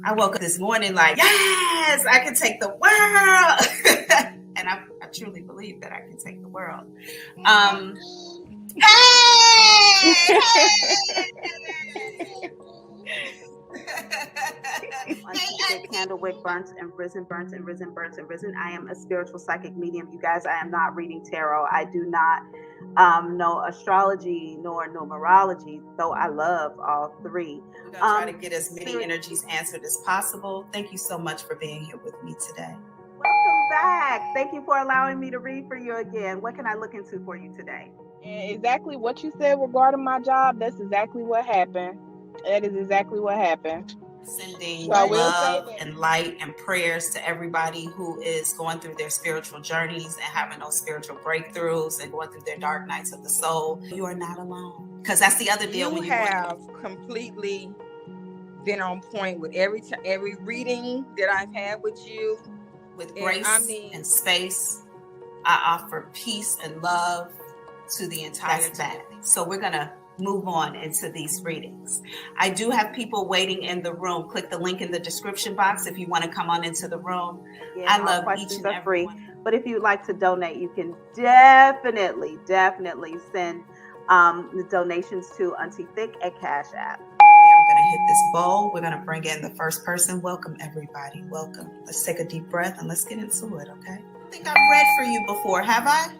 I woke up this morning like, yes, I can take the world. And I truly believe that I can take the world. Hey! The candlewick burnt and risen, burnt and risen, burnt and risen. I am a spiritual psychic medium. You guys, I am not reading tarot. I do not know astrology nor numerology, though I love all three. We're going to try to get as many energies answered as possible. Thank you so much for being here with me today. Welcome back. Thank you for allowing me to read for you again. What can I look into for you today? And exactly what you said regarding my job, that's exactly what happened. That is exactly what happened. Sending love and light and prayers to everybody who is going through their spiritual journeys and having those spiritual breakthroughs and going through their dark nights of the soul. You are not alone. Because that's the other deal. You have completely been on point with every reading that I've had with you. With grace and space, I offer peace and love to the entire time. So we're going to move on into these readings. I do have people waiting in the room. Click the link in the description box if you want to come on into the room. Yeah, I love each and every free. But if you'd like to donate, you can definitely send the donations to Auntie Thick at Cash App. I'm going to hit this bowl. We're going to bring in the first person. Welcome, everybody. Welcome. Let's take a deep breath and let's get into it, okay? I think I've read for you before, have I?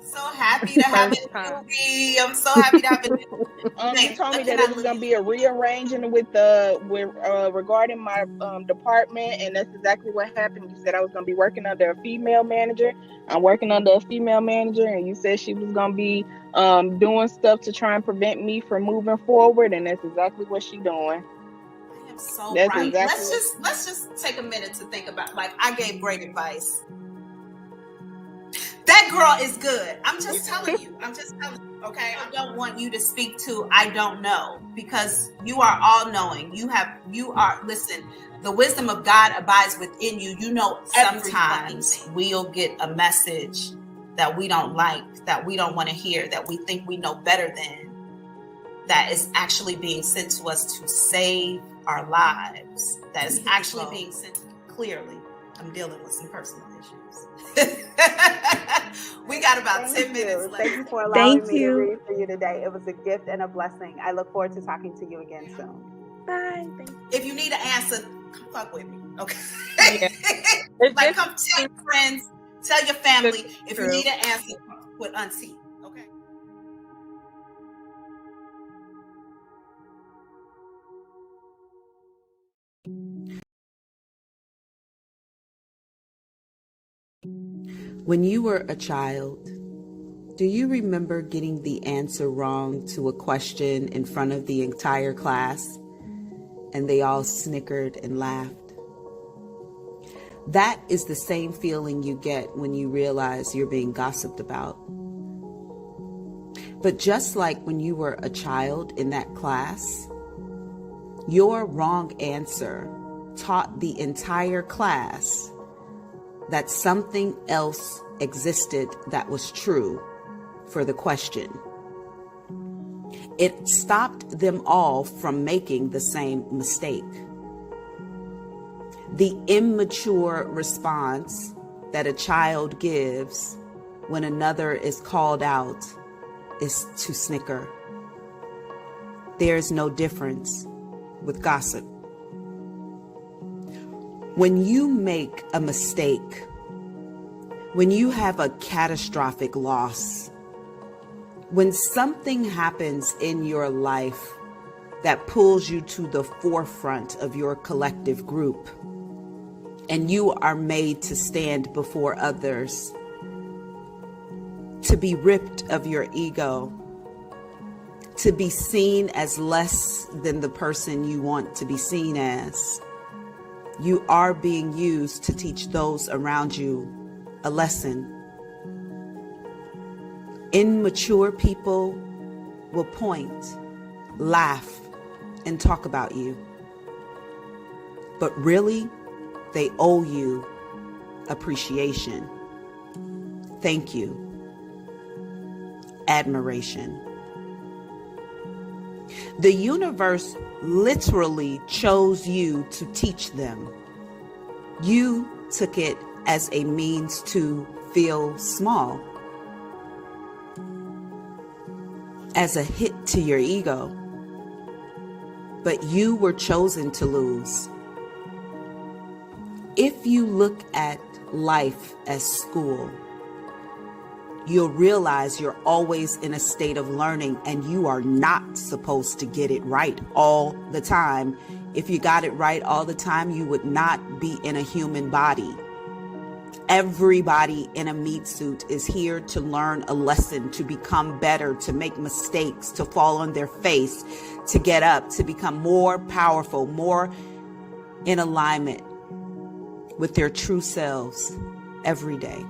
So happy to have it, newbie. I'm so happy to have it. You told me that it was going to be a rearranging with regarding my department, and that's exactly what happened. You said I was going to be working under a female manager. I'm working under a female manager, and you said she was going to be doing stuff to try and prevent me from moving forward, and that's exactly what she's doing. I am so right. Exactly let's just take a minute to think about. Like, I gave great advice. That girl is good. I'm just telling you. Okay? I don't want you to speak to I don't know, because you are all knowing. Listen, the wisdom of God abides within you. You know, sometimes we'll get a message that we don't like, that we don't want to hear, that we think we know better than, that is actually being sent to us to save our lives. That is actually being sent clearly. I'm dealing with some personal issues. We got about 10 minutes left. Thank you for allowing me to read for you today. It was a gift and a blessing. I look forward to talking to you again soon. Bye. Thank you. If you need an answer, come fuck with me, okay? Yeah. Like, come tell your friends, tell your family. If you need an answer, with Auntie, okay? When you were a child, do you remember getting the answer wrong to a question in front of the entire class and they all snickered and laughed? That is the same feeling you get when you realize you're being gossiped about. But just like when you were a child in that class, your wrong answer taught the entire class that something else existed that was true for the question. It stopped them all from making the same mistake. The immature response that a child gives when another is called out is to snicker. There's no difference with gossip. When you make a mistake, when you have a catastrophic loss, when something happens in your life that pulls you to the forefront of your collective group, and you are made to stand before others, to be ripped of your ego, to be seen as less than the person you want to be seen as, you are being used to teach those around you a lesson. Immature people will point, laugh, and talk about you. But really, they owe you appreciation, thank you, admiration. The universe literally chose you to teach them. You took it as a means to feel small, as a hit to your ego. But you were chosen to lose. If you look at life as school, you'll realize you're always in a state of learning, and you are not supposed to get it right all the time. If you got it right all the time, you would not be in a human body. Everybody in a meat suit is here to learn a lesson, to become better, to make mistakes, to fall on their face, to get up, to become more powerful, more in alignment with their true selves every day.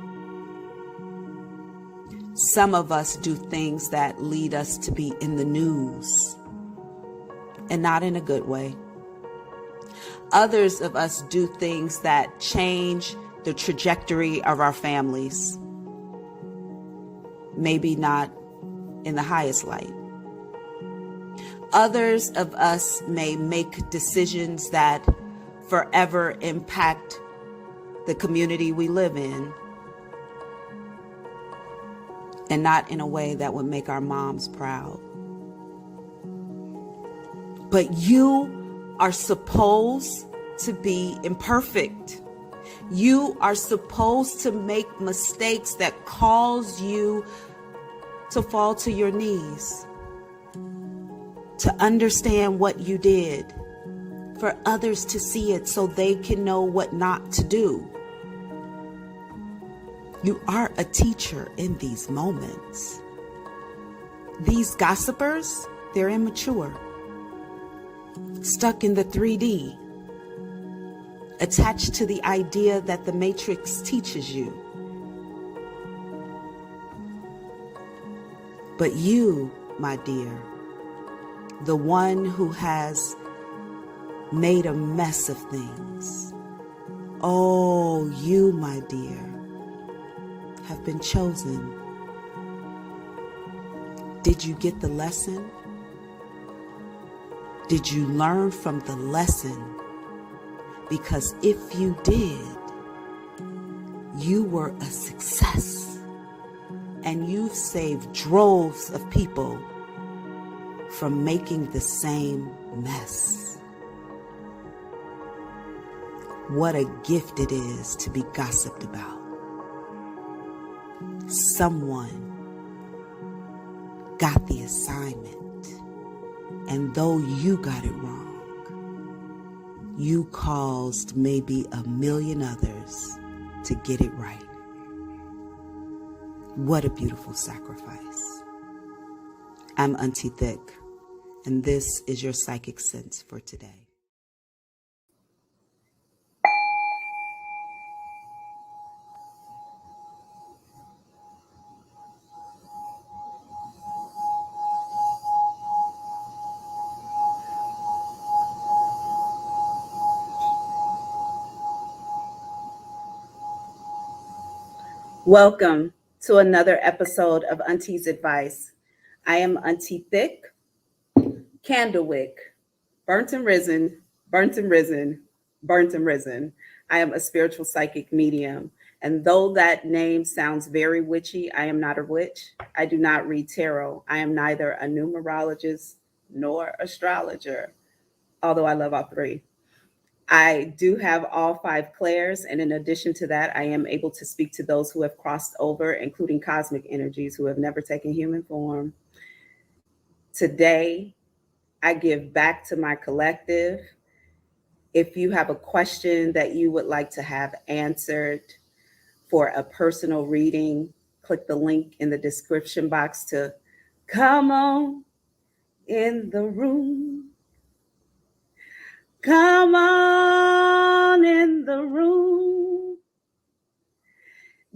Some of us do things that lead us to be in the news, and not in a good way. Others of us do things that change the trajectory of our families, maybe not in the highest light. Others of us may make decisions that forever impact the community we live in, and not in a way that would make our moms proud. But you are supposed to be imperfect. You are supposed to make mistakes that cause you to fall to your knees, to understand what you did, for others to see it so they can know what not to do. You are a teacher in these moments. These gossipers, they're immature, stuck in the 3D, attached to the idea that the Matrix teaches you. But you, my dear, the one who has made a mess of things, oh, you, my dear, have been chosen. Did you get the lesson? Did you learn from the lesson? Because if you did, you were a success, and you've saved droves of people from making the same mess. What a gift it is to be gossiped about. Someone got the assignment, and though you got it wrong, you caused maybe a million others to get it right. What a beautiful sacrifice. I'm Auntie Thick, and this is your Psychic Sense for today. Welcome to another episode of Auntie's Advice. I am Auntie Thick, Candlewick, burnt and risen, burnt and risen, burnt and risen. I am a spiritual psychic medium. And though that name sounds very witchy, I am not a witch. I do not read tarot. I am neither a numerologist nor astrologer, although I love all three. I do have all 5 clairs, and in addition to that, I am able to speak to those who have crossed over, including cosmic energies who have never taken human form. Today, I give back to my collective. If you have a question that you would like to have answered for a personal reading, click the link in the description box to come on in the room. Come on in the room.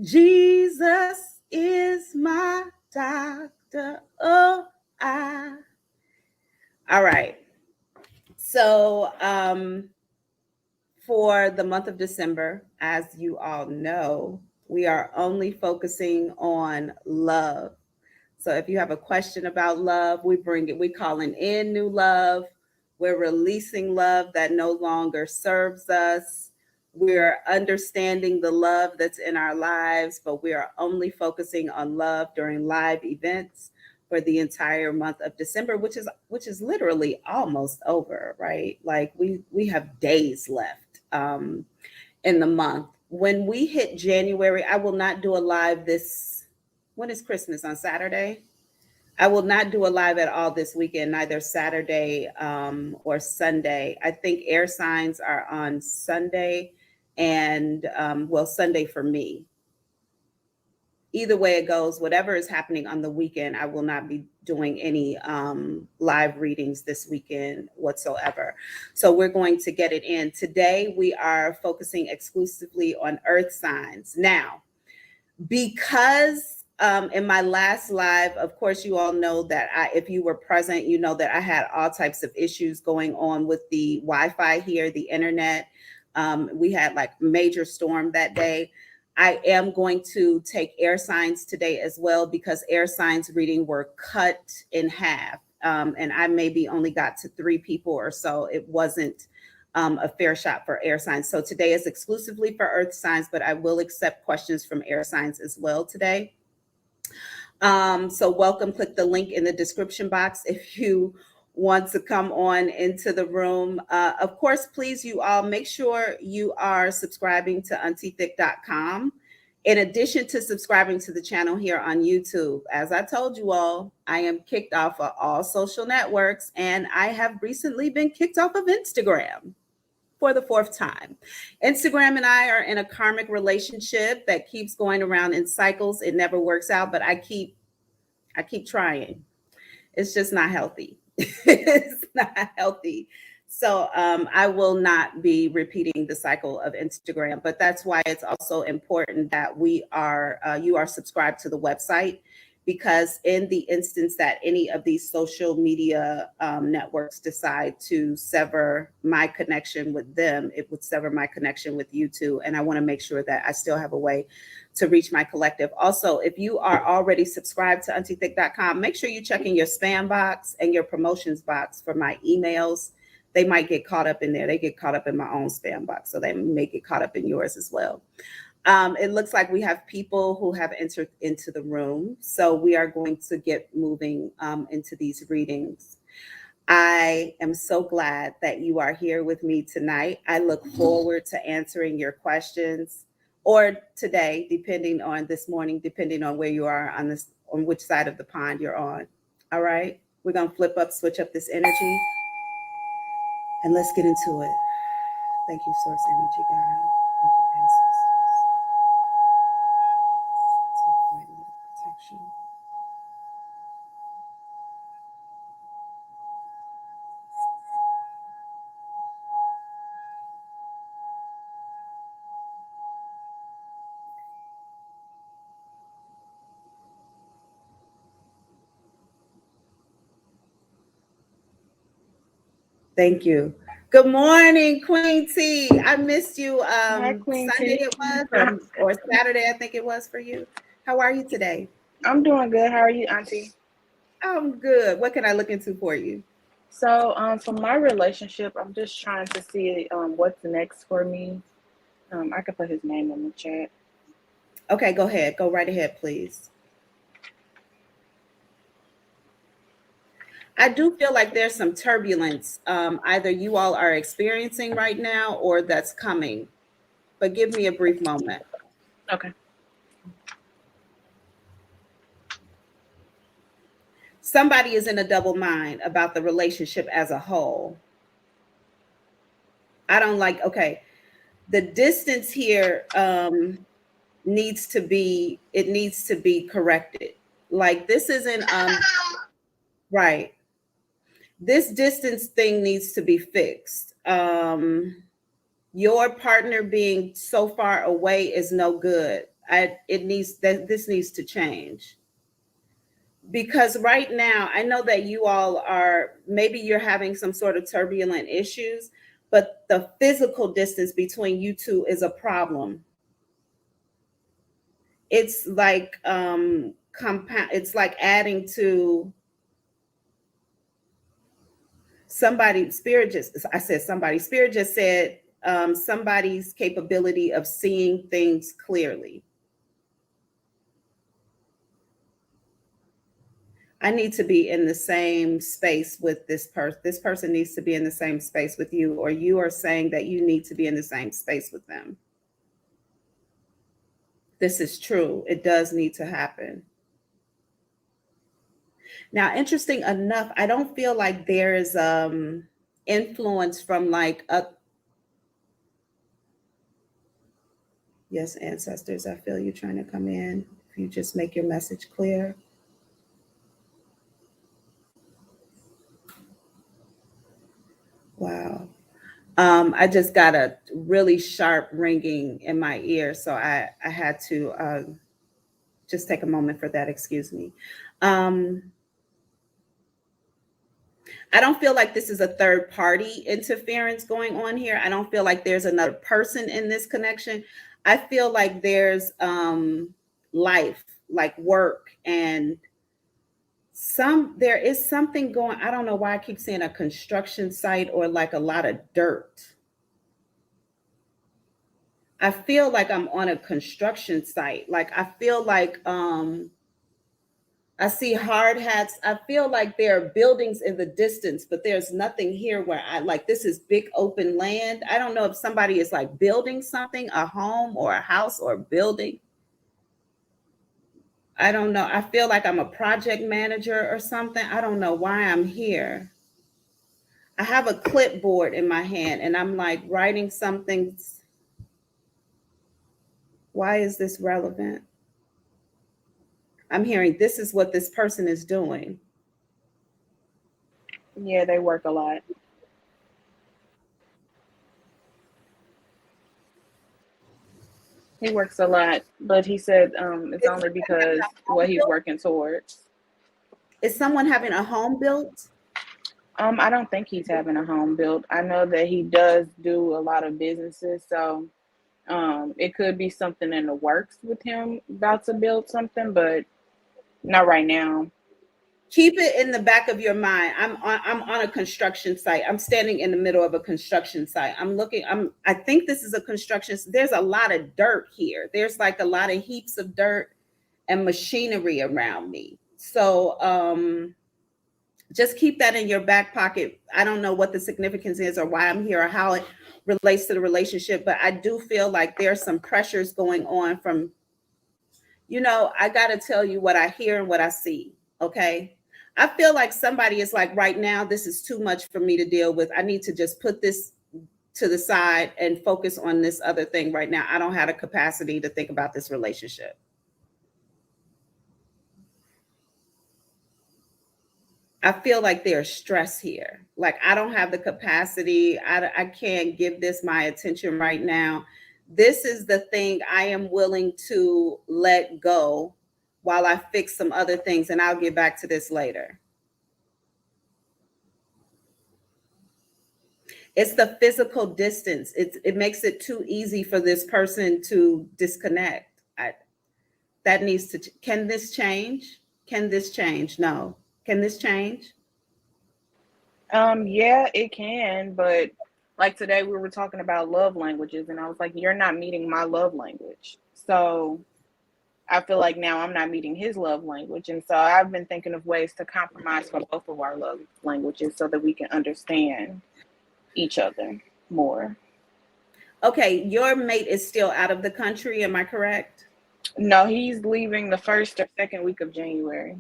Jesus is my doctor. Oh, all right. So, for the month of December, as you all know, we are only focusing on love. So if you have a question about love, we bring it, we calling in new love. We're releasing love that no longer serves us. We're understanding the love that's in our lives, but we are only focusing on love during live events for the entire month of December, which is literally almost over, right? Like we have days left in the month. When we hit January, I will not do a live this. When is Christmas? On Saturday? I will not do a live at all this weekend, neither Saturday or Sunday. I think air signs are on Sunday and, well, Sunday for me. Either way it goes, whatever is happening on the weekend, I will not be doing any live readings this weekend whatsoever. So we're going to get it in. Today, we are focusing exclusively on earth signs. Now, because in my last live, of course, you all know that if you were present, you know that I had all types of issues going on with the Wi-Fi here, the internet. We had like major storm that day. I am going to take air signs today as well because air signs reading were cut in half. And I maybe only got to 3 people or so. It wasn't a fair shot for air signs. So today is exclusively for earth signs, but I will accept questions from air signs as well today. So welcome, click the link in the description box if you want to come on into the room. Of course, please, you all make sure you are subscribing to auntiethick.com. In addition to subscribing to the channel here on YouTube, as I told you all, I am kicked off of all social networks and I have recently been kicked off of Instagram for the 4th time. Instagram and I are in a karmic relationship that keeps going around in cycles. It never works out, but I keep trying. It's just not healthy. It's not healthy. So I will not be repeating the cycle of Instagram, but that's why it's also important that you are subscribed to the website, because in the instance that any of these social media networks decide to sever my connection with them, it would sever my connection with YouTube. And I want to make sure that I still have a way to reach my collective. Also, if you are already subscribed to auntiethick.com, make sure you check in your spam box and your promotions box for my emails. They might get caught up in there. They get caught up in my own spam box, so they may get caught up in yours as well. It looks like we have people who have entered into the room, so we are going to get moving into these readings. I am so glad that you are here with me tonight. I look forward to answering your questions, or today, depending on this morning, depending on where you are on which side of the pond you're on. All right, we're gonna switch up this energy, and let's get into it. Thank you, Source Energy God. Thank you, ancestors. Take away a little protection. Thank you. Good morning, Queen T. I missed you. Hi, Queen Sunday T. it was, or Saturday, I think it was for you. How are you today? I'm doing good. How are you, Auntie? I'm good. What can I look into for you? So, for my relationship, I'm just trying to see what's next for me. I could put his name in the chat. Okay, go ahead. Go right ahead, please. I do feel like there's some turbulence. Either you all are experiencing right now or that's coming. But give me a brief moment. Okay. Somebody is in a double mind about the relationship as a whole. I don't like, okay, the distance here needs to be corrected. Like this isn't right. This distance thing needs to be fixed. Your partner being so far away is no good. This needs to change. Because right now, I know that you all are, maybe you're having some sort of turbulent issues, but the physical distance between you two is a problem. It's like compound. It's like adding to somebody. Spirit just, I said somebody. Spirit just said somebody's capability of seeing things clearly. I need to be in the same space with this person. This person needs to be in the same space with you, or you are saying that you need to be in the same space with them. This is true. It does need to happen. Now, interesting enough, I don't feel like there is influence from like a yes, ancestors. I feel you trying to come in. If you just make your message clear. Wow. I just got a really sharp ringing in my ear, so I had to just take a moment for that. Excuse me. I don't feel like this is a third party interference going on here. I don't feel like there's another person in this connection. I feel like there's life, like work, and there is something going. I don't know why I keep saying a construction site or like a lot of dirt. I feel like I'm on a construction site. Like I feel like I see hard hats. I feel like there are buildings in the distance, but there's nothing here where I like this is big open land. I don't know if somebody is like building something, a home or a house or a building. I don't know. I feel like I'm a project manager or something. I don't know why I'm here. I have a clipboard in my hand and I'm like writing something. Why is this relevant? I'm hearing this is what this person is doing. Yeah, they work a lot. He works a lot, but he said it's only because what he's working towards. Is someone having a home built? I don't think he's having a home built. I know that he does do a lot of businesses, so it could be something in the works with him about to build something, but not right now. Keep it in the back of your mind. I'm on a construction site. I'm standing in the middle of a construction site. I think this is a construction. There's a lot of dirt here. There's like a lot of heaps of dirt and machinery around me. So just keep that in your back pocket. I don't know what the significance is or why I'm here or how it relates to the relationship, but I do feel like there's some pressures going on from, I got to tell you what I hear and what I see. Okay. I feel like somebody is like, right now, this is too much for me to deal with. I need to just put this to the side and focus on this other thing right now. I don't have the capacity to think about this relationship. I feel like there's stress here. Like I don't have the capacity. I can't give this my attention right now. This is the thing I am willing to let go while I fix some other things. And I'll get back to this later. It's the physical distance. It makes it too easy for this person to disconnect. That needs to, can this change? Can this change? No. Can this change? Yeah, it can, but like today we were talking about love languages, and I was like, you're not meeting my love language. So I feel like now I'm not meeting his love language. And so I've been thinking of ways to compromise for both of our love languages so that we can understand each other more. Okay, your mate is still out of the country, am I correct? No, he's leaving the first or second week of January.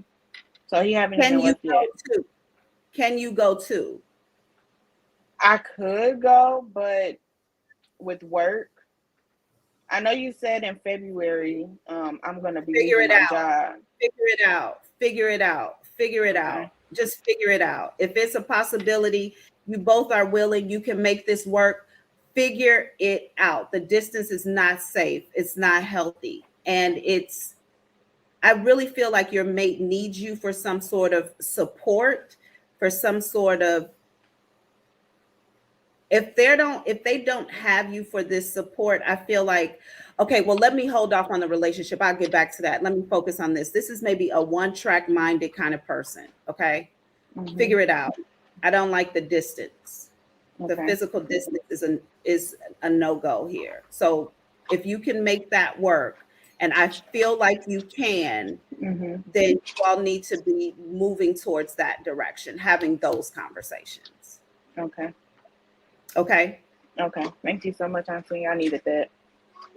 So he haven't even left yet. Can you go too? I could go, but with work, I know you said in February, I'm gonna be leaving my job. Figure it out. Figure it out. Figure it out. Just figure it out. If it's a possibility, you both are willing, you can make this work. Figure it out. The distance is not safe. It's not healthy. And I really feel like your mate needs you for some sort of support, for some sort of If they don't have you for this support, I feel like, okay, well, let me hold off on the relationship. I'll get back to that. Let me focus on this. This is maybe a one-track minded kind of person. Okay. Figure it out. I don't like the distance. The physical distance is a no-go here. So if you can make that work, and I feel like you can, then you all need to be moving towards that direction, having those conversations. Okay. Okay. Okay. Thank you so much, Auntie. I needed that.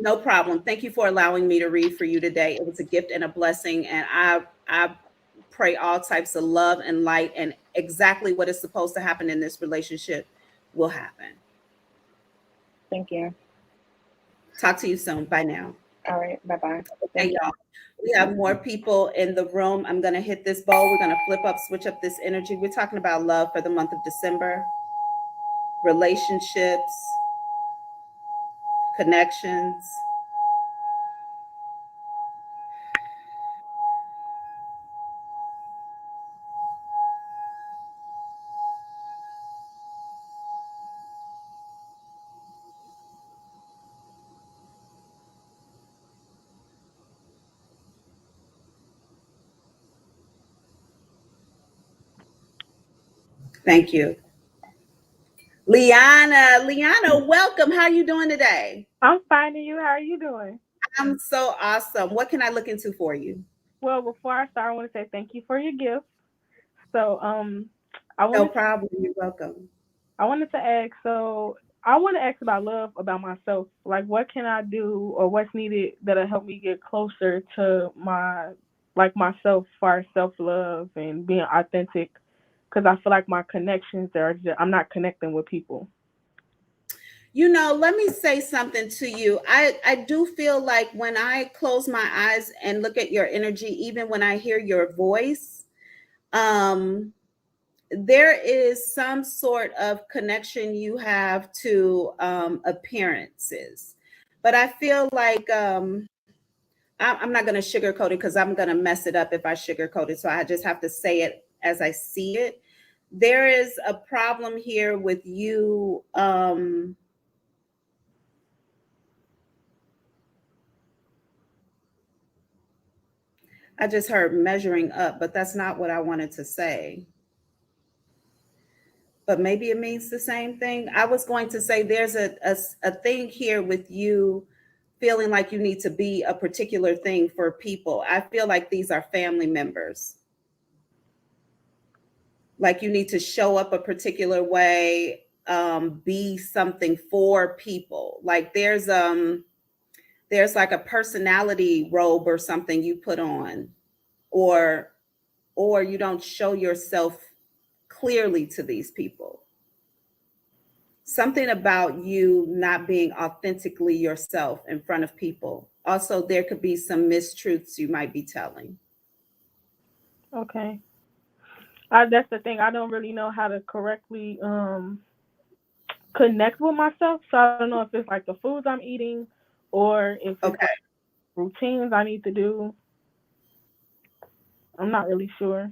No problem. Thank you for allowing me to read for you today. It was a gift and a blessing, and I pray all types of love and light, and exactly what is supposed to happen in this relationship will happen. Thank you. Talk to you soon. Bye now. All right. Bye-bye. Okay, y'all. We have more people in the room. I'm going to hit this bowl. We're going to flip up, switch up this energy. We're talking about love for the month of December, relationships, connections. Thank you. Liana, welcome. How are you doing today? I'm finding you. How are you doing? I'm so awesome. What can I look into for you? Well, before I start, I want to say thank you for your gift. So, I No wanted problem. You're welcome. I wanted to ask. So, I want to ask about love, about myself. Like, what can I do, or what's needed that'll help me get closer to myself, as far as self love and being authentic? Because I feel like my connections I'm not connecting with people. Let me say something to you. I do feel like when I close my eyes and look at your energy, even when I hear your voice, there is some sort of connection you have to appearances. But I feel like I'm not going to sugarcoat it because I'm going to mess it up if I sugarcoat it. So I just have to say it as I see it. There is a problem here with you. I just heard measuring up, but that's not what I wanted to say. But maybe it means the same thing. I was going to say there's a thing here with you feeling like you need to be a particular thing for people. I feel like these are family members. Like you need to show up a particular way, be something for people. Like there's like a personality robe or something you put on, or you don't show yourself clearly to these people. Something about you not being authentically yourself in front of people. Also, there could be some mistruths you might be telling. Okay. That's the thing. I don't really know how to correctly connect with myself. So I don't know if it's like the foods I'm eating or if it's Okay. like routines I need to do. I'm not really sure.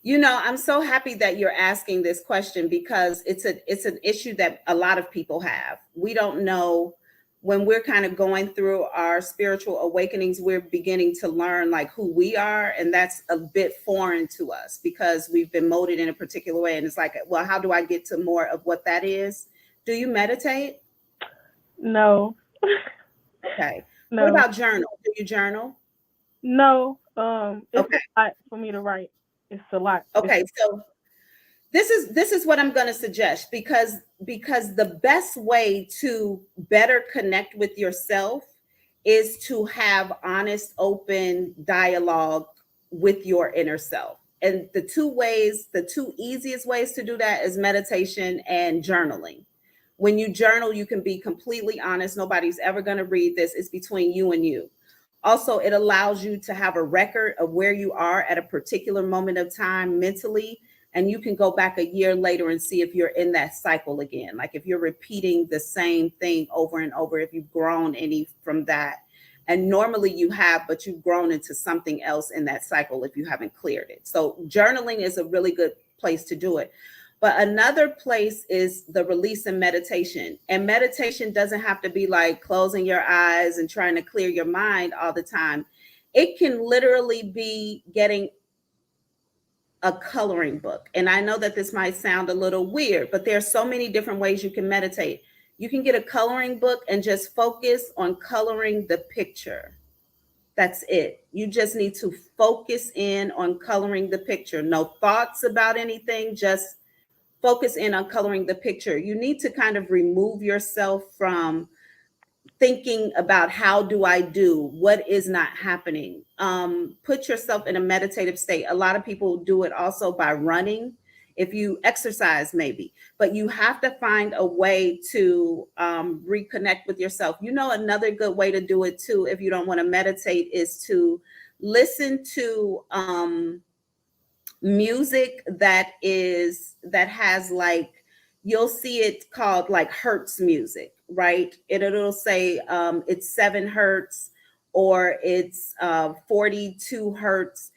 I'm so happy that you're asking this question because it's an issue that a lot of people have. We don't know when we're kind of going through our spiritual awakenings, we're beginning to learn like who we are. And that's a bit foreign to us because we've been molded in a particular way. And it's like, well, how do I get to more of what that is? Do you meditate? No. Okay. What No. about journal? Do you journal? No. It's Okay. a lot for me to write. It's a lot. Okay. So this is what I'm going to suggest because the best way to better connect with yourself is to have honest, open dialogue with your inner self. And the two easiest ways to do that is meditation and journaling. When you journal, you can be completely honest. Nobody's ever going to read this. It's between you and you. Also, it allows you to have a record of where you are at a particular moment of time mentally, and you can go back a year later and see if you're in that cycle again. Like if you're repeating the same thing over and over, if you've grown any from that. And normally you have, but you've grown into something else in that cycle if you haven't cleared it. So journaling is a really good place to do it. But another place is the release and meditation. And meditation doesn't have to be like closing your eyes and trying to clear your mind all the time. It can literally be getting a coloring book. And I know that this might sound a little weird, but there are so many different ways you can meditate. You can get a coloring book and just focus on coloring the picture. That's it. You just need to focus in on coloring the picture. No thoughts about anything, just focus in on coloring the picture. You need to kind of remove yourself from thinking about how do I do, what is not happening. Put yourself in a meditative state. A lot of people do it also by running, if you exercise maybe, but you have to find a way to reconnect with yourself. You know, another good way to do it too, if you don't want to meditate, is to listen to music that has like, you'll see it called like hertz music, right? It'll say it's 7 hertz or it's 42 hertz.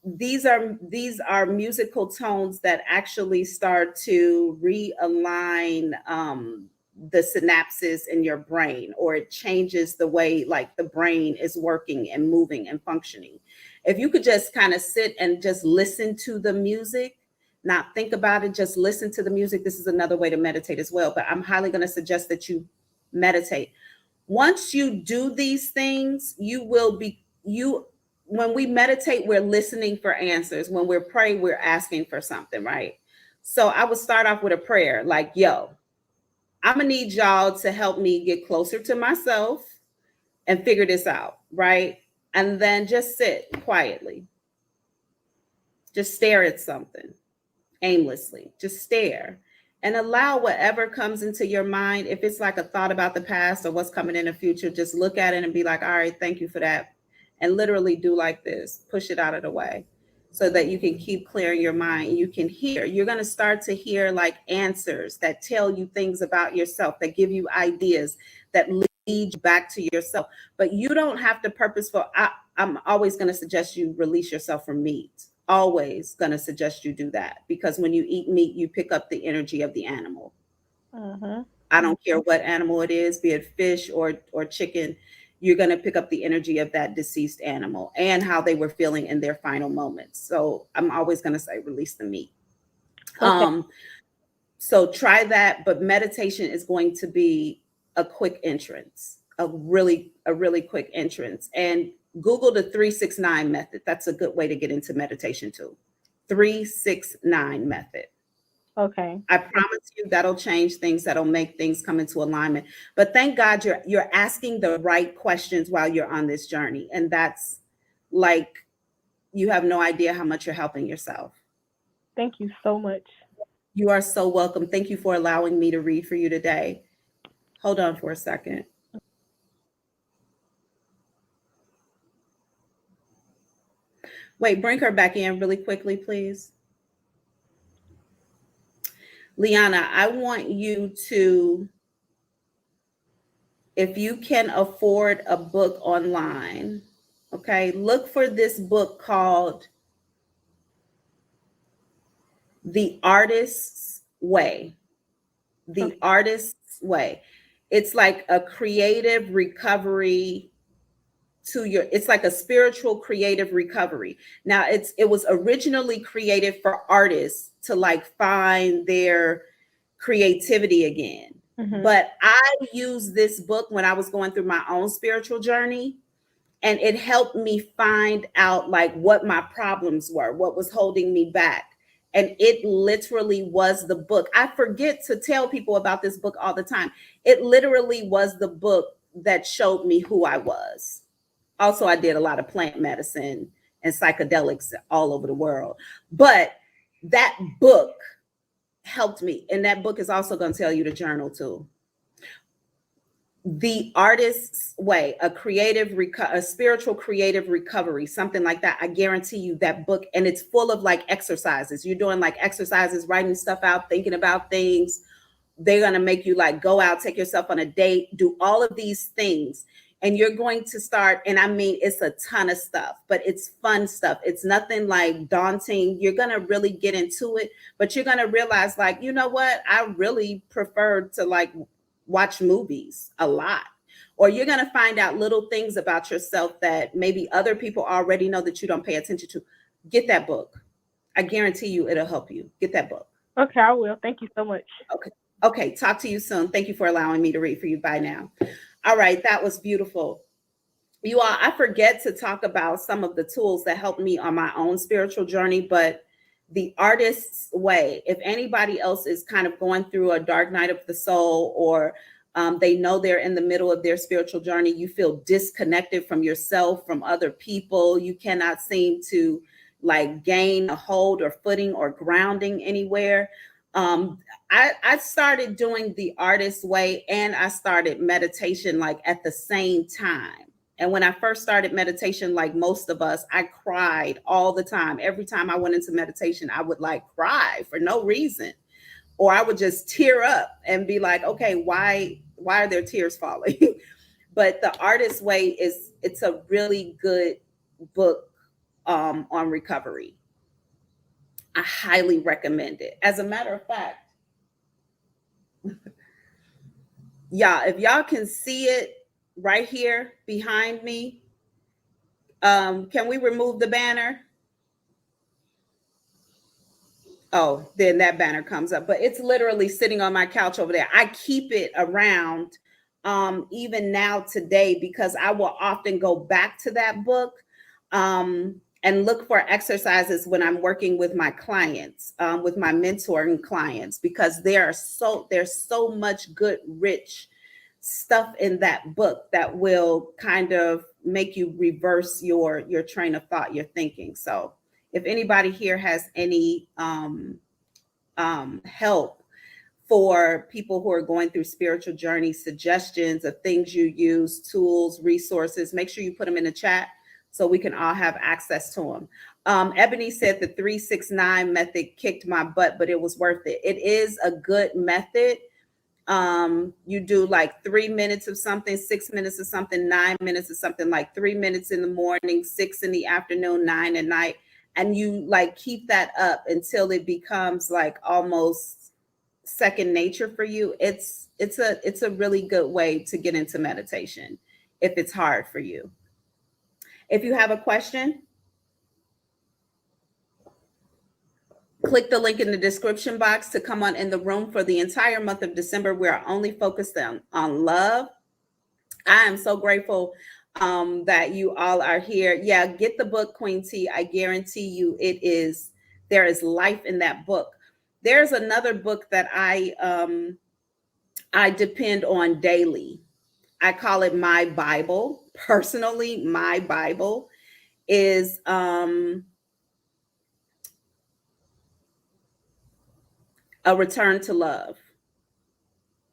These are musical tones that actually start to realign the synapses in your brain, or it changes the way like the brain is working and moving and functioning. If you could just kind of sit and just listen to the music, not think about it, just listen to the music. This is another way to meditate as well, but I'm highly going to suggest that you meditate. Once you do these things, when we meditate, we're listening for answers. When we're praying, we're asking for something, right? So I would start off with a prayer like, yo, I'm gonna need y'all to help me get closer to myself and figure this out, right? And then just sit quietly. Just stare at something aimlessly. Just stare and allow whatever comes into your mind. If it's like a thought about the past or what's coming in the future, just look at it and be like, all right, thank you for that. And literally do like this, push it out of the way so that you can keep clearing your mind. You can hear, you're going to start to hear like answers that tell you things about yourself, that give you ideas, that lead you back to yourself. But you don't have to I'm always going to suggest you release yourself from meat. Always going to suggest you do that, because when you eat meat, you pick up the energy of the animal. I don't care what animal it is, be it fish or chicken, you're going to pick up the energy of that deceased animal and how they were feeling in their final moments. So I'm always going to say release the meat. Okay. So try that, but meditation is going to be a quick entrance, a really quick entrance. And Google the 369 method. That's a good way to get into meditation too. 369 method. Okay. I promise you that'll change things, that'll make things come into alignment. But thank God you're asking the right questions while you're on this journey. And that's like, you have no idea how much you're helping yourself. Thank you so much. You are so welcome. Thank you for allowing me to read for you today. Hold on for a second. Wait, bring her back in really quickly, please. Liana, I want you to, if you can afford a book online, okay, look for this book called The Artist's Way. The Artist's Way. It's like a creative recovery it's like a spiritual creative recovery. Now it was originally created for artists to like find their creativity again. Mm-hmm. But I used this book when I was going through my own spiritual journey, and it helped me find out like what my problems were, what was holding me back. And it literally was the book. I forget to tell people about this book all the time. It literally was the book that showed me who I was. Also, I did a lot of plant medicine and psychedelics all over the world. But that book helped me. And that book is also going to tell you to journal too. The Artist's Way, a spiritual creative recovery, something like that. I guarantee you that book, and it's full of like exercises. You're doing like exercises, writing stuff out, thinking about things. They're going to make you like go out, take yourself on a date, do all of these things. And you're going to start, and I mean, it's a ton of stuff, but it's fun stuff. It's nothing like daunting. You're going to really get into it, but you're going to realize, like, you know what? I really prefer to like watch movies a lot. Or you're going to find out little things about yourself that maybe other people already know that you don't pay attention to. Get that book. I guarantee you it'll help you. Get that book. Okay, I will. Thank you so much. Okay. Okay. Talk to you soon. Thank you for allowing me to read for you. Bye now. All right. That was beautiful. You all, I forget to talk about some of the tools that helped me on my own spiritual journey, but the artist's way, if anybody else is kind of going through a dark night of the soul, or they know they're in the middle of their spiritual journey, you feel disconnected from yourself, from other people, you cannot seem to like gain a hold or footing or grounding anywhere. I started doing the artist way, and I started meditation like at the same time. And when I first started meditation, like most of us, I cried all the time. Every time I went into meditation, I would like cry for no reason, or I would just tear up and be like, okay, why are there tears falling? But the artist way it's a really good book on recovery. I highly recommend it. As a matter of fact, yeah, if y'all can see it right here behind me, can we remove the banner? Oh, then that banner comes up, but it's literally sitting on my couch over there. I keep it around even now today, because I will often go back to that book and look for exercises when I'm working with my clients, with my mentoring clients, because there's so much good, rich stuff in that book that will kind of make you reverse your train of thought, your thinking. So if anybody here has any help for people who are going through spiritual journey, suggestions of things you use, tools, resources, make sure you put them in the chat so we can all have access to them. Ebony said the 369 method kicked my butt, but it was worth it. It is a good method. You do like 3 minutes of something, 6 minutes of something, 9 minutes of something, like 3 minutes in the morning, 6 in the afternoon, 9 at night. And you like keep that up until it becomes like almost second nature for you. It's a really good way to get into meditation if it's hard for you. If you have a question, click the link in the description box to come on in the room. For the entire month of December, we are only focused on love. I am so grateful that you all are here. Yeah, get the book, Queen T. I guarantee you there is life in that book. There's another book that I depend on daily. I call it my Bible. Personally, my Bible is A Return to Love.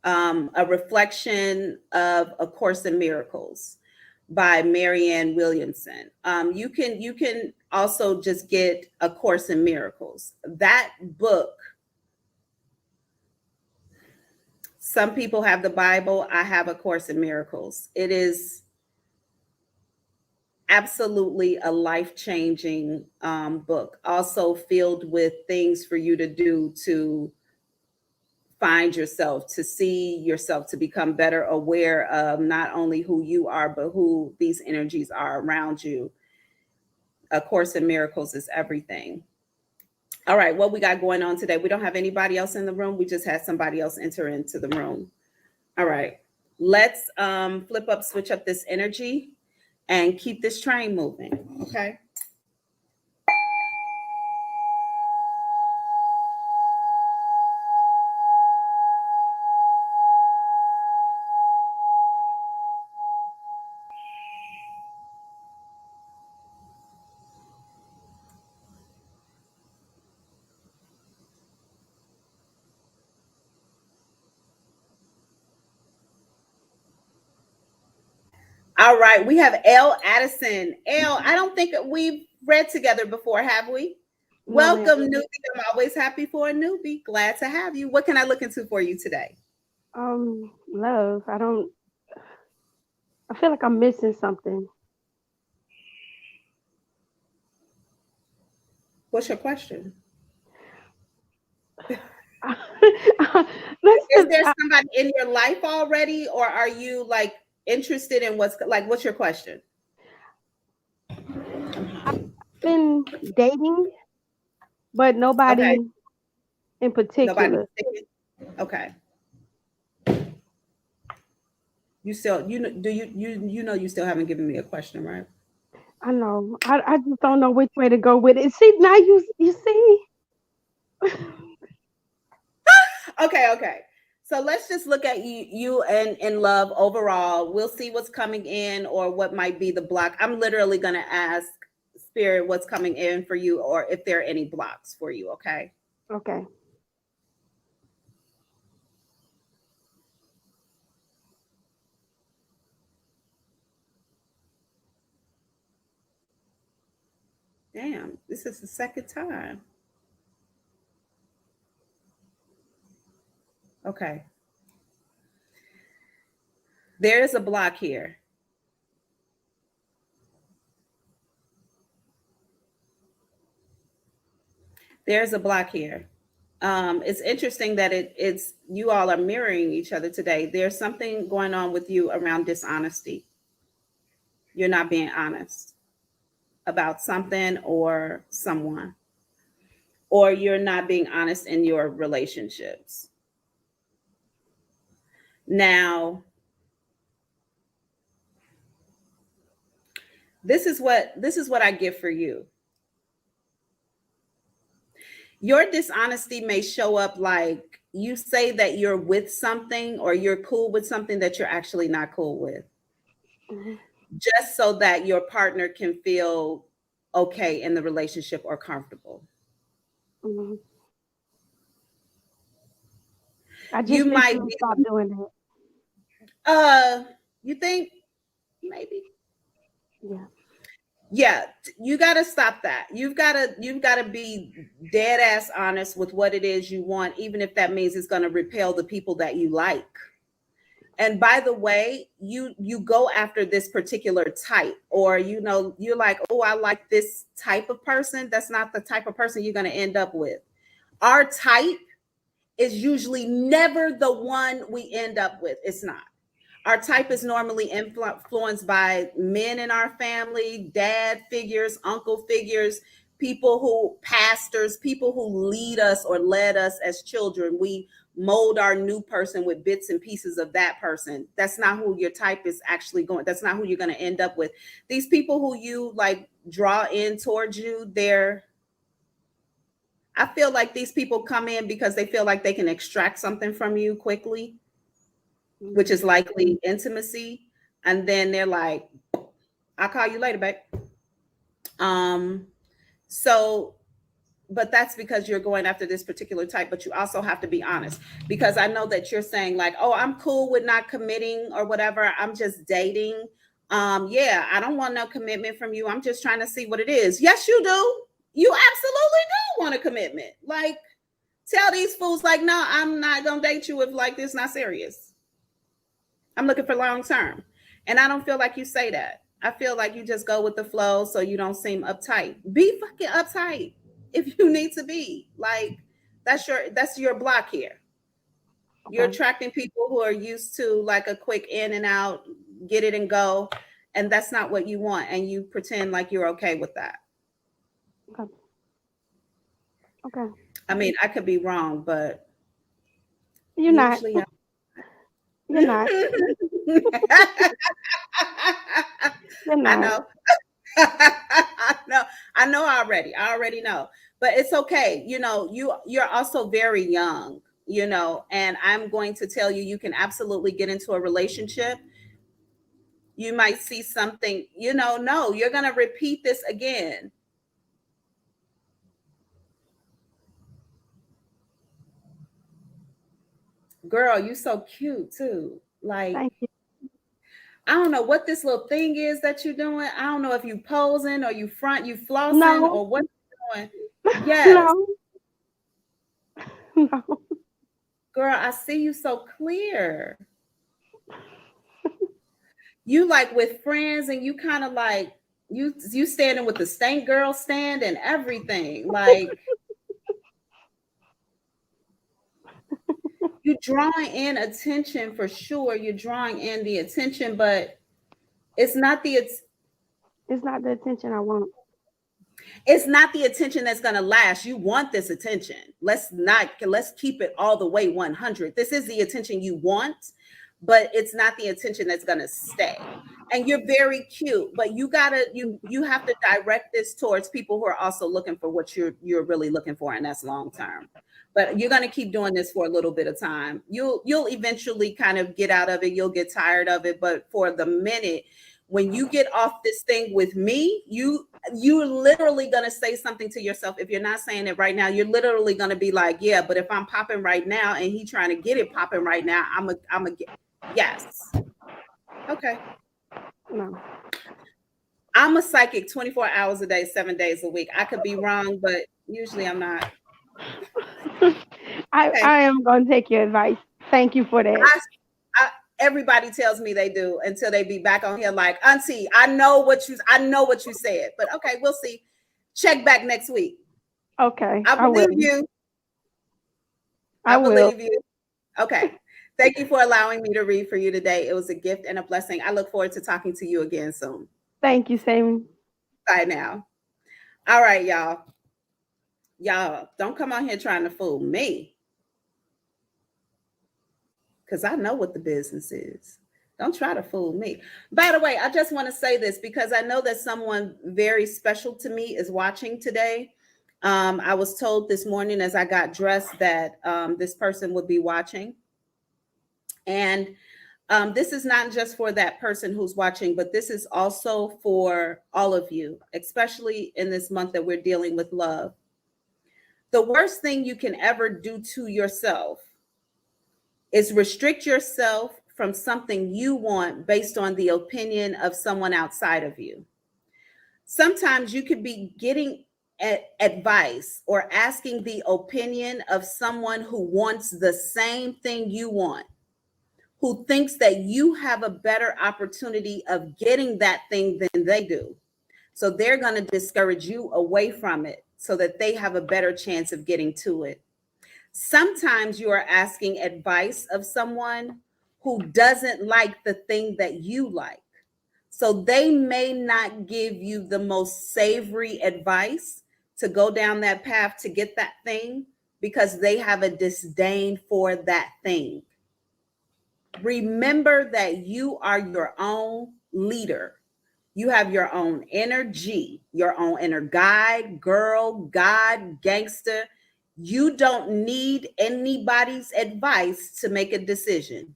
A reflection of A Course in Miracles by Marianne Williamson. You can also just get A Course in Miracles. That book, some people have the Bible. I have A Course in Miracles. It is absolutely a life-changing book. Also filled with things for you to do to find yourself, to see yourself, to become better aware of not only who you are, but who these energies are around you. A Course in Miracles is everything. All right, what we got going on today? We don't have anybody else in the room. We just had somebody else enter into the room. All right, let's switch up this energy and keep this train moving, okay? All right, we have L. Addison. L, I don't think we've read together before, have we? No, welcome, newbie. I'm always happy for a newbie. Glad to have you. What can I look into for you today? Love. I don't I feel like I'm missing something. What's your question? Is Listen, there somebody in your life already, or are you like interested in what's your question? I've been dating, but Okay, nobody in nobody. particular. Okay, you still you still haven't given me a question, right? I know. I just don't know which way to go with it. See, now you see. Okay. So let's just look at you and in love overall. We'll see what's coming in or what might be the block. I'm literally gonna ask Spirit what's coming in for you or if there are any blocks for you, okay? Okay. Damn, this is the second time. Okay. There is a block here. There's a block here. It's interesting that it's you all are mirroring each other today. There's something going on with you around dishonesty. You're not being honest about something or someone, or you're not being honest in your relationships. Now, this is what I get for you. Your dishonesty may show up like you say that you're with something or you're cool with something that you're actually not cool with, Hmm. just so that your partner can feel okay in the relationship or comfortable. Hmm. I You just need might to be, stop doing that. uh, you think maybe, Yeah. yeah, you got to stop that. You've got to be dead ass honest with what it is you want, even if that means it's going to repel the people that you like. And by the way, you go after this particular type, or you're like, oh, I like this type of person. That's not the type of person you're going to end up with. Our type is usually never the one we end up with. It's not. Our type is normally influenced by men in our family, dad figures, uncle figures, people who pastors, people who lead us or led us as children. We mold our new person with bits and pieces of that person. That's not who your type is actually going. That's not who you're going to end up with. These people who you like draw in towards you, I feel like these people come in because they feel like they can extract something from you quickly, which Hmm. is likely intimacy. And then they're like, I'll call you later, babe. Um, so, but that's because you're going after this particular type, but you also have to be honest because I know that you're saying, like, oh, I'm cool with not committing or whatever. I'm just dating. Yeah, I don't want no commitment from you. I'm just trying to see what it is. Yes, you do. You absolutely do want a commitment. Like, tell these fools, like, no, I'm not gonna date you if like this not serious. I'm looking for long term. And I don't feel like you say that. I feel like you just go with the flow so you don't seem uptight. Be fucking uptight if you need to be. Like that's your block here. You're Okay. attracting people who are used to like a quick in and out, get it and go. And that's not what you want. And you pretend like you're okay with that. Okay. Okay. I mean, I could be wrong, but You're not. usually You're not. You're I not. know. No, I know already. I already know. But it's okay. You're also very young, and I'm going to tell you you can absolutely get into a relationship. You might see something, no, you're going to repeat this again. Girl, you so cute too. Like, Thank you. I don't know what this little thing is that you're doing. I don't know if you posing or you flossing No. or what you're doing. Yes. No. No. Girl, I see you so clear. you like with friends and you kind of like you standing with the stank girl stand and everything. Like you're drawing in attention for sure. You're drawing in the attention, but it's not the It's not the attention I want. it's not the attention that's going to last. You want this attention. Let's keep it all the way 100. This is the attention you want, but it's not the attention that's going to stay. And you're very cute, but you have to direct this towards people who are also looking for what you're really looking for, and that's long term. But you're going to keep doing this for a little bit of time. You'll eventually kind of get out of it. You'll get tired of it, but for the minute when you get off this thing with me, you're literally going to say something to yourself. If you're not saying it right now, you're literally going to be like, yeah, but if I'm popping right now and he trying to get it popping right now, I'm a yes. Okay. No. I'm a psychic 24 hours a day, 7 days a week. I could be wrong, but usually I'm not. I am going to take your advice. Thank you for that. Everybody tells me they do until they be back on here like, Auntie, I know what you said, but okay, we'll see. Check back next week. Okay. I believe you. I believe you. Okay. Thank you for allowing me to read for you today. It was a gift and a blessing. I look forward to talking to you again soon. Thank you, Sammy. Bye now. All right, y'all. Y'all, don't come on here trying to fool me. Because I know what the business is. Don't try to fool me. By the way, I just want to say this because I know that someone very special to me is watching today. I was told this morning as I got dressed that this person would be watching. And this is not just for that person who's watching, but this is also for all of you, especially in this month that we're dealing with love. The worst thing you can ever do to yourself is restrict yourself from something you want based on the opinion of someone outside of you. Sometimes you could be getting advice or asking the opinion of someone who wants the same thing you want, who thinks that you have a better opportunity of getting that thing than they do. So they're going to discourage you away from it so that they have a better chance of getting to it. Sometimes you are asking advice of someone who doesn't like the thing that you like. So they may not give you the most savory advice to go down that path to get that thing because they have a disdain for that thing. Remember that you are your own leader. You have your own energy, your own inner guide, girl, God, gangster. You don't need anybody's advice to make a decision.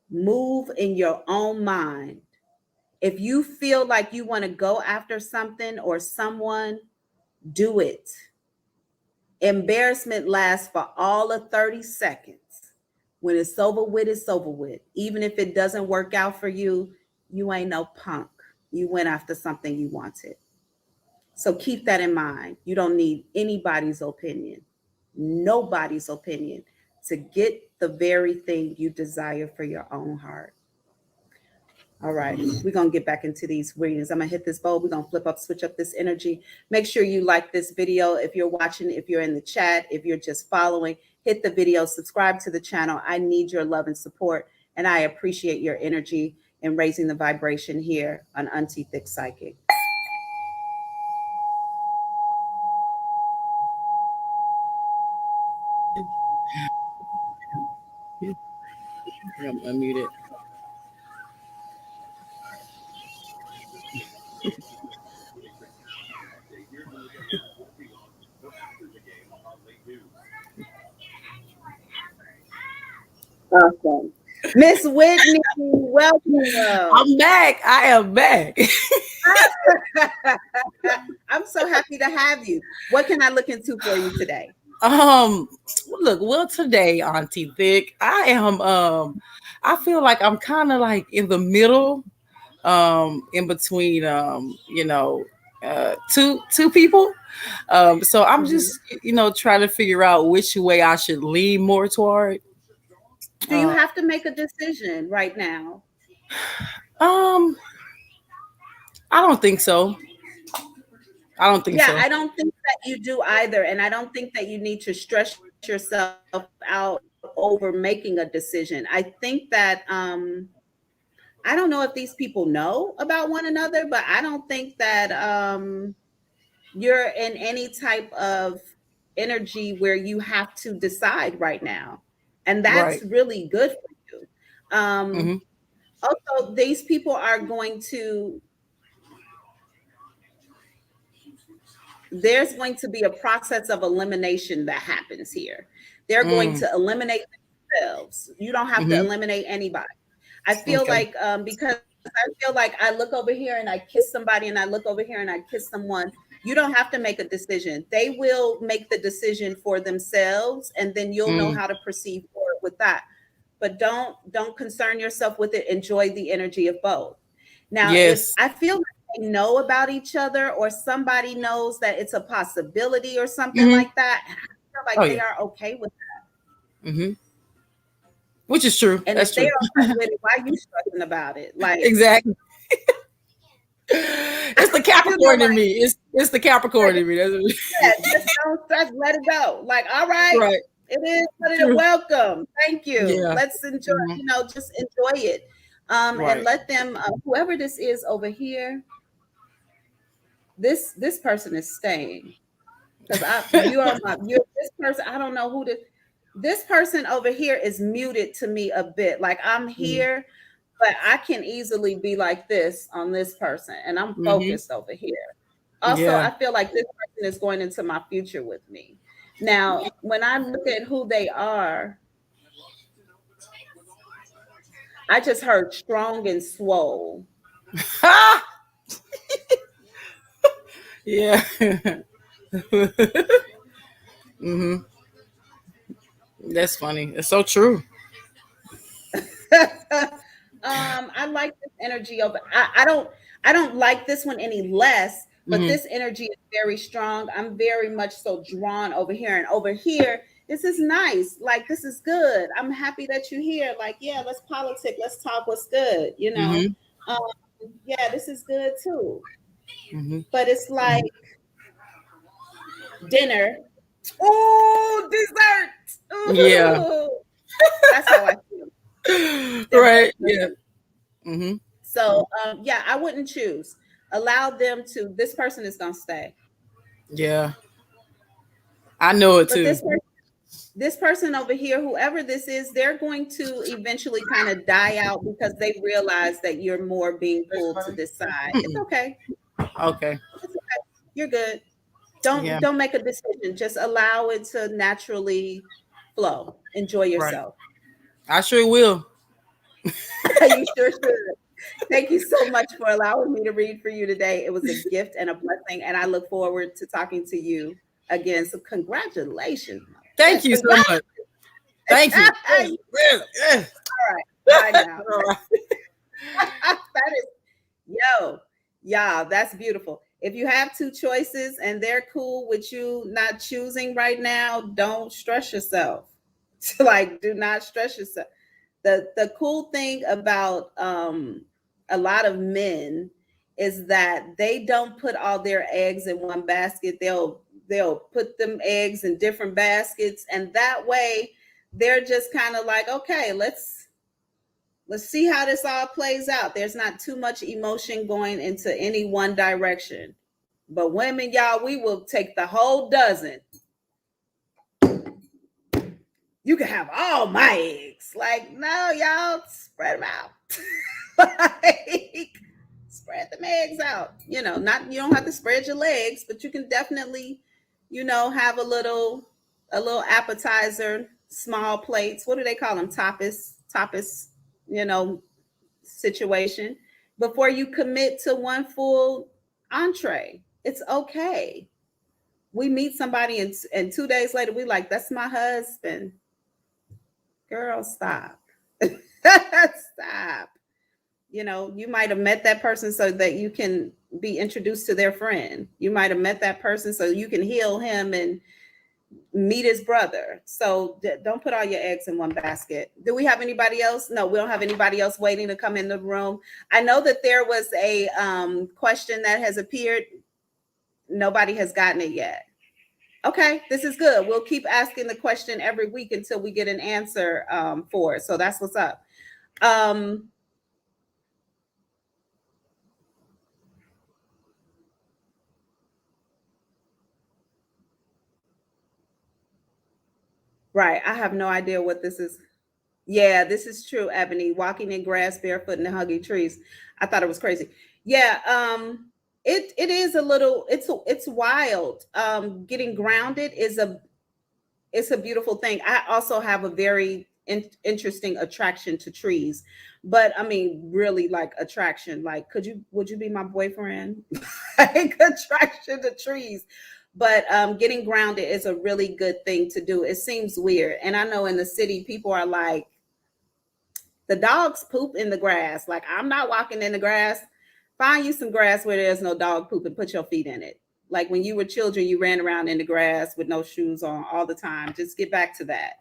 Move in your own mind. If you feel like you want to go after something or someone, do it. Embarrassment lasts for all of 30 seconds. When it's over with, it's over with. Even if it doesn't work out for you, you ain't no punk. You went after something you wanted. So keep that in mind. You don't need anybody's opinion, nobody's opinion to get the very thing you desire for your own heart. All right, we're going to get back into these readings. I'm going to hit this bowl. We're going to switch up this energy. Make sure you like this video. If you're watching, if you're in the chat, if you're just following, hit the video, subscribe to the channel. I need your love and support, and I appreciate your energy in raising the vibration here on Auntie Thick Psychic. I'm unmuted. Awesome. Miss Whitney, welcome. I'm back. I am back. I'm so happy to have you. What can I look into for you today? Look, well, today, Auntie Thick, I am I feel like I'm kind of like in the middle, in between two people. So I'm just, trying to figure out which way I should lean more toward. Do you have to make a decision right now? Um, I don't think so. I don't think Yeah, so. I don't think that you do either. And I don't think that you need to stress yourself out over making a decision. I think that I don't know if these people know about one another, but I don't think that you're in any type of energy where you have to decide right now. And that's Right. really good for you. Mm-hmm. Also, these people are going to, there's going to be a process of elimination that happens here. They're going Mm. to eliminate themselves. You don't have to Mm-hmm. eliminate anybody. I feel Okay. like because I feel like I look over here and I kiss somebody and I look over here and I kiss someone. You don't have to make a decision. They will make the decision for themselves, and then you'll know Mm. how to proceed forward with that. But don't concern yourself with it. Enjoy the energy of both. Now, if Yes. I feel like they know about each other or somebody knows that it's a possibility or something Mm-hmm. like that, I feel Oh like they yeah. are okay with Mm-hmm. Which is true. it. And That's if they true. are okay with it, why are you stressing about it? Like, Exactly. It's the you know, Capricorn in like, me. It's the Capricorn in me. That's yeah, just don't stress, let it go. Like, all right, right. it is what it is. True. Welcome. Thank you. Yeah. Let's enjoy, Hmm. just enjoy it. And Right. let them, whoever this is over here, this person is staying. Because you're this person. I don't know who this person over here is muted to me a bit. Like I'm here, but I can easily be like this on this person, and I'm Mm-hmm. focused over here. Also, Yeah. I feel like this person is going into my future with me. Now, when I look at who they are, I just heard strong and swole. Yeah. Hmm. That's funny. It's so true. I like this energy of I don't like this one any less, but Hmm. this energy is very strong. I'm very much so drawn over here and over here. This is nice. Like this is good. I'm happy that you're here. Like, yeah, let's politic. Let's talk what's good, you know. Hmm. Um, yeah, this is good too. Hmm. But it's like dinner. Oh, dessert. Yeah. Ooh. That's how I feel. They're both Right. Yeah. good. Hmm. So yeah, I wouldn't choose. Allow them to. This person is gonna stay, Yeah. I know it but too. this person over here, whoever this is, they're going to eventually kind of die out because they realize that you're more being pulled to this side. It's okay. Okay. It's okay. You're good. Yeah. Don't make a decision. Just allow it to naturally flow. Enjoy Right. yourself. I sure will. You sure should. Thank you so much for allowing me to read for you today. It was a gift and a blessing, and I look forward to talking to you again. So, congratulations, my Thank friend. you so Congratulations. much. Thank you. All Yeah. right. Bye now. All right. That is, yo, y'all, that's beautiful. If you have two choices and they're cool with you not choosing right now, don't stress yourself. Like, do not stress yourself. The cool thing about a lot of men is that they don't put all their eggs in one basket. They'll put them eggs in different baskets, and that way they're just kind of like, okay, let's see how this all plays out. There's not too much emotion going into any one direction. But women, y'all, we will take the whole dozen. You can have all my eggs. Like, no, y'all, spread them out. Like, spread them eggs out. You know, not you don't have to spread your legs, but you can definitely, have a little appetizer, small plates. What do they call them? Tapas, you know, situation before you commit to one full entree. It's okay. We meet somebody and 2 days later we like, that's my husband. Girl, stop. Stop. You might have met that person so that you can be introduced to their friend. You might have met that person so you can heal him and meet his brother. So don't put all your eggs in one basket. Do we have anybody else? No, we don't have anybody else waiting to come in the room. I know that there was a question that has appeared. Nobody has gotten it yet. Okay, this is good. We'll keep asking the question every week until we get an answer for it. So that's what's up. Right. I have no idea what this is. Yeah, this is true, Ebony. Walking in grass barefoot and hugging trees. I thought it was crazy. Yeah, it is a little, it's wild. Getting grounded is a, it's a beautiful thing. I also have a very interesting attraction to trees, but I mean, really like attraction. Like, would you be my boyfriend? Like attraction to trees. But getting grounded is a really good thing to do. It seems weird, and I know in the city people are like, the dogs poop in the grass. Like, I'm not walking in the grass. Find you some grass where there's no dog poop and put your feet in it. Like when you were children, you ran around in the grass with no shoes on all the time. Just get back to that.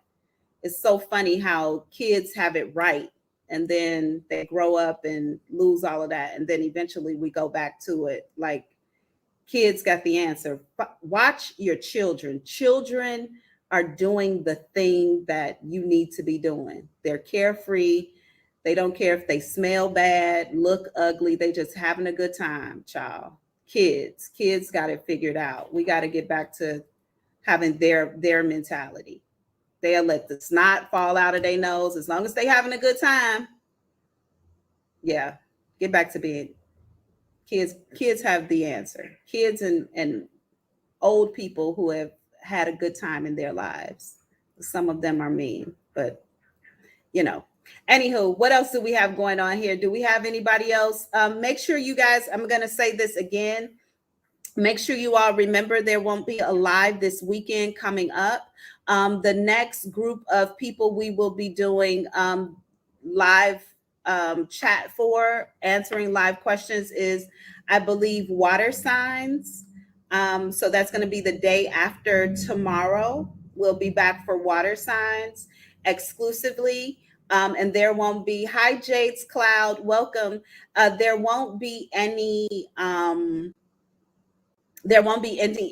It's so funny how kids have it right, and then they grow up and lose all of that. And then eventually we go back to it. Like, kids got the answer. Watch your children. Children are doing the thing that you need to be doing. They're carefree. They don't care if they smell bad, look ugly. They just having a good time, child. Kids got it figured out. We got to get back to having their mentality. They'll let the snot fall out of their nose as long as they having a good time. Yeah, get back to being kids. Kids have the answer. Kids and old people who have had a good time in their lives. Some of them are mean, but you know. Anywho, what else do we have going on here? Do we have anybody else? Make sure you guys, I'm going to say this again. Make sure you all remember there won't be a live this weekend coming up. The next group of people we will be doing live chat for, answering live questions, is, I believe, water signs. So that's going to be the day after tomorrow. We'll be back for water signs exclusively. And there won't be, hi Jade's Cloud, welcome. There won't be any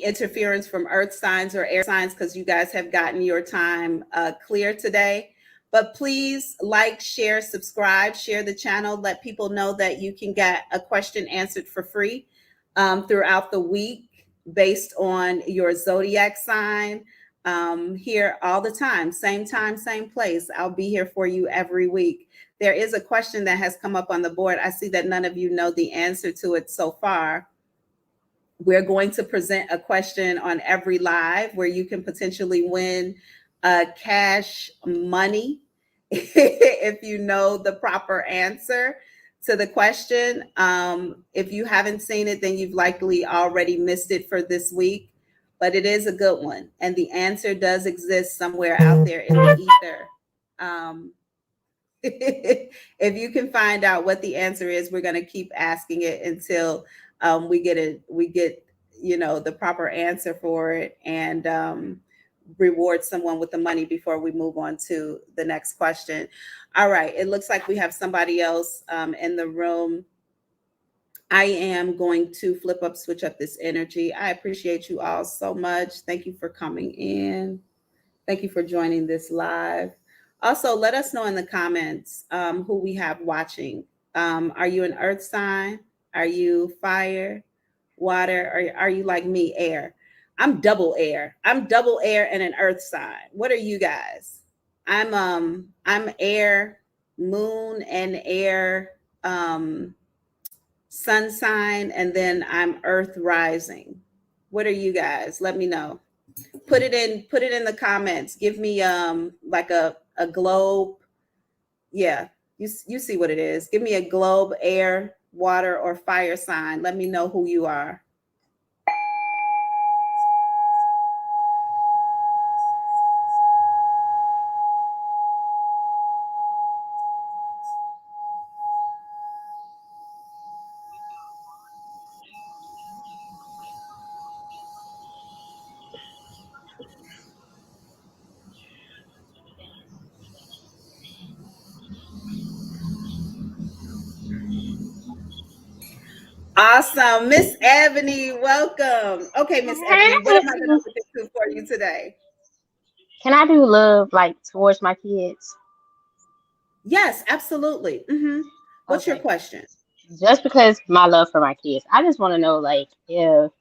interference from earth signs or air signs, because you guys have gotten your time clear today. But please like, share, subscribe, share the channel, let people know that you can get a question answered for free throughout the week based on your zodiac sign. Here all the time, same place. I'll be here for you every week. There is a question that has come up on the board. I see that none of you know the answer to it so far. We're going to present a question on every live where you can potentially win cash money if you know the proper answer to the question. If you haven't seen it, then you've likely already missed it for this week, but it is a good one. And the answer does exist somewhere out there in the ether. If you can find out what the answer is, we're going to keep asking it until we get the proper answer for it, and reward someone with the money before we move on to the next question. All right, it looks like we have somebody else in the room. I am going to switch up this energy. I appreciate you all so much. Thank you for coming in. Thank you for joining this live. Also, let us know in the comments who we have watching. Are you an earth sign? Are you fire, water, or are you like me, air? I'm double air. I'm double air and an earth sign. What are you guys? I'm air, moon and air, sun sign, and then I'm earth rising. What are you guys? Let me know. Put it in the comments. Give me like a globe. Yeah, you see what it is. Give me a globe, air, water, or fire sign. Let me know who you are. Awesome. Miss Ebony, welcome. Okay, Miss Ebony, what am I going to look into for you today? Can I do love like towards my kids? Yes, absolutely. What's your Okay. question? Just because my love for my kids, I just want to know like if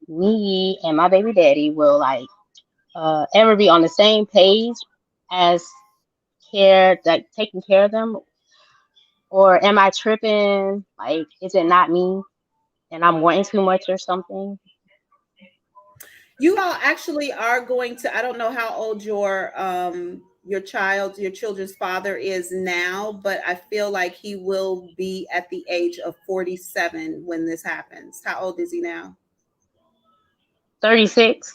me and my baby daddy will like ever be on the same page as care like taking care of them, or am I tripping? Like, is it not me and I'm wanting too much or something? You all actually are going to, I don't know how old your children's father is now, but I feel like he will be at the age of 47 when this happens. How old is he now? 36.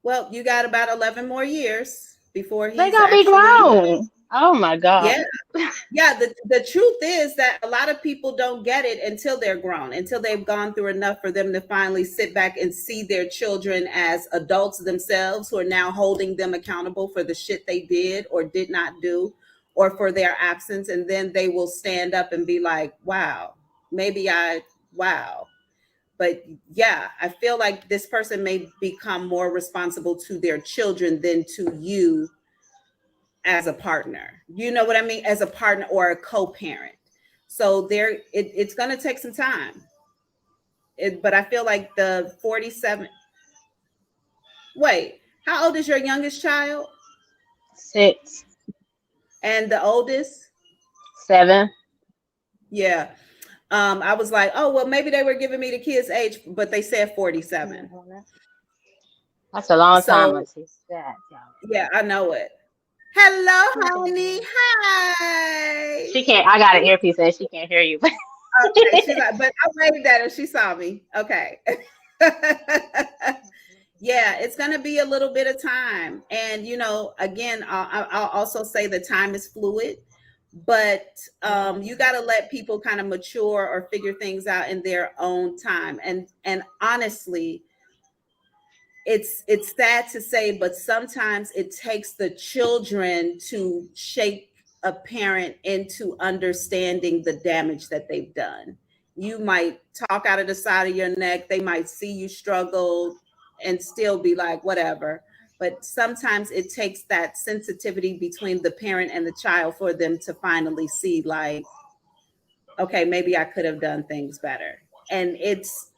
Well, you got about 11 more years before They he's gonna be actually, grown. Oh my god. yeah. Yeah, the truth is that a lot of people don't get it until they're grown, until they've gone through enough for them to finally sit back and see their children as adults themselves who are now holding them accountable for the shit they did or did not do or for their absence. And then they will stand up and be like, wow, wow. But yeah, I feel like this person may become more responsible to their children than to you as a partner. You know what I mean? As a partner or a co-parent. So it's going to take some time. But I feel like the 47. Wait, how old is your youngest child? 6, And the oldest? 7. Yeah. I was like, oh, well, maybe they were giving me the kid's age, but they said 47. That's a long time, So Auntie. Yeah, yeah. yeah, I know it. Hello, honey. Okay. Hi. She can't. I got an earpiece and she can't hear you. Okay, she's like, but I waved at her. She saw me. Okay. Yeah, it's going to be a little bit of time. And, again, I'll also say the time is fluid, but you got to let people kind of mature or figure things out in their own time. And honestly, it's sad to say, but sometimes it takes the children to shape a parent into understanding the damage that they've done. You might talk out of the side of your neck, they might see you struggle and still be like, whatever. But sometimes it takes that sensitivity between the parent and the child for them to finally see, like, okay, maybe I could have done things better. And it's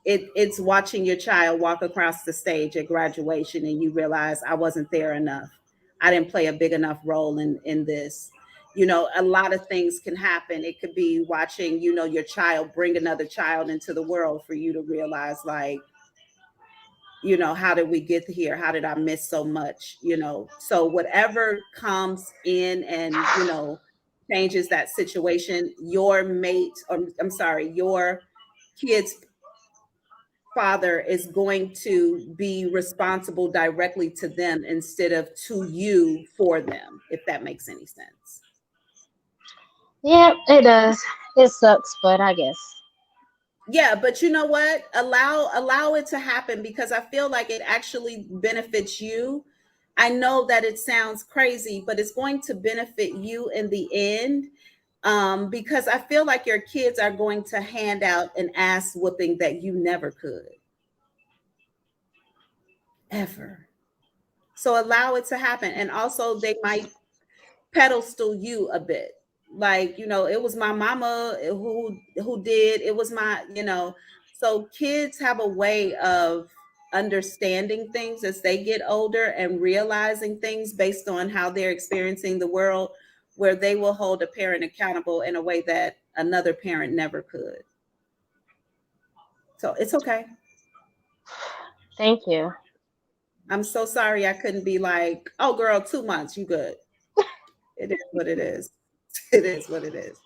watching your child walk across the stage at graduation and you realize I wasn't there enough. I didn't play a big enough role in this. A lot of things can happen. It could be watching, your child bring another child into the world for you to realize, like, how did we get here? How did I miss so much? So whatever comes in and, changes that situation, your mate, or I'm sorry, your kid's father is going to be responsible directly to them instead of to you for them, if that makes any sense. Yeah, it does. It sucks, but I guess. Yeah, but you know what? Allow it to happen because I feel like it actually benefits you. I know that it sounds crazy, but it's going to benefit you in the end. Because I feel like your kids are going to hand out an ass whooping that you never could, ever. So allow it to happen. And also they might pedestal you a bit. Like, it was my mama who did, it was my, so kids have a way of understanding things as they get older and realizing things based on how they're experiencing the world, where they will hold a parent accountable in a way that another parent never could. So it's okay. Thank you. I'm so sorry I couldn't be like, oh girl, 2 months, you good. It is what it is. It is what it is.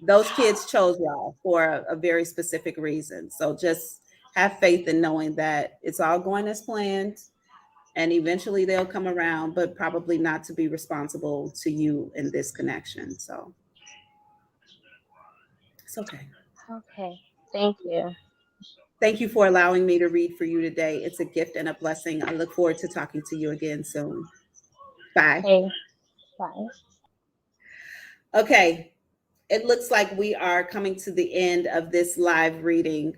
Those kids chose y'all for a very specific reason. So just have faith in knowing that it's all going as planned and eventually they'll come around, but probably not to be responsible to you in this connection. So it's okay. Okay. Thank you. Thank you for allowing me to read for you today. It's a gift and a blessing. I look forward to talking to you again soon. Bye. Okay. Bye. Okay. it looks like we are coming to the end of this live reading.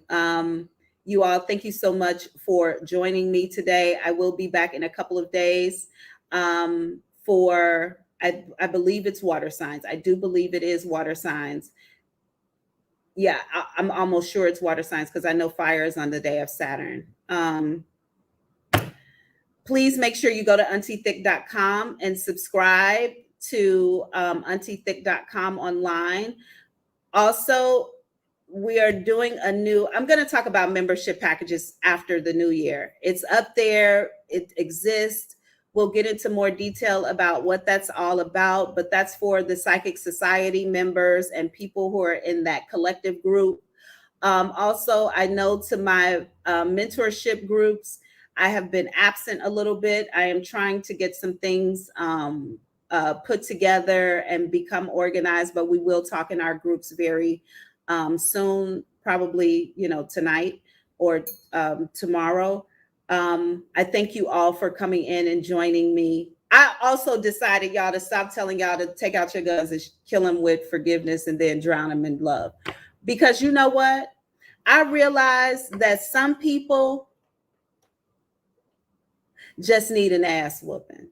You all, thank you so much for joining me today. I will be back in a couple of days for, I believe it's water signs. I do believe it is water signs. Yeah, I'm almost sure it's water signs because I know fire is on the day of Saturn. Please make sure you go to auntiethick.com and subscribe to auntiethick.com online. Also, we are doing I'm going to talk about membership packages after the new year. It's up there. It exists. We'll get into more detail about what that's all about, but that's for the Psychic Society members and people who are in that collective group. Also, I know to my mentorship groups, I have been absent a little bit. I am trying to get some things put together and become organized, but we will talk in our groups very soon, probably, tonight or tomorrow. I thank you all for coming in and joining me. I also decided, y'all, to stop telling y'all to take out your guns and kill them with forgiveness and then drown them in love. Because you know what? I realize that some people just need an ass whooping.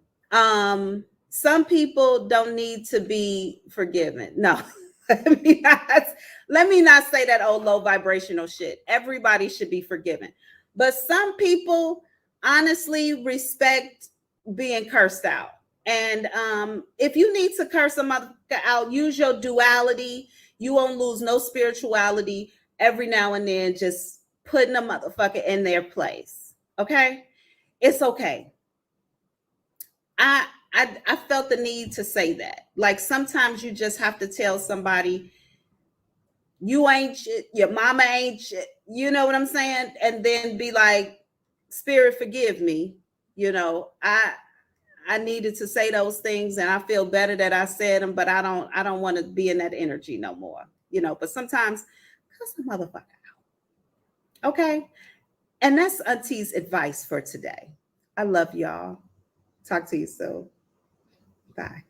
Some people don't need to be forgiven. No, let me not say that old low vibrational shit. Everybody should be forgiven. But some people honestly respect being cursed out. And if you need to curse a motherfucker out, use your duality. You won't lose no spirituality. Every now and then, just putting a motherfucker in their place. Okay? It's okay. I felt the need to say that. Like, sometimes you just have to tell somebody, you ain't shit, your mama ain't shit. You know what I'm saying? And then be like, Spirit, forgive me. I needed to say those things, and I feel better that I said them, but I don't want to be in that energy no more. But sometimes cuss a motherfucker out. Okay? And that's Auntie's advice for today. I love y'all. Talk to you soon. Bye.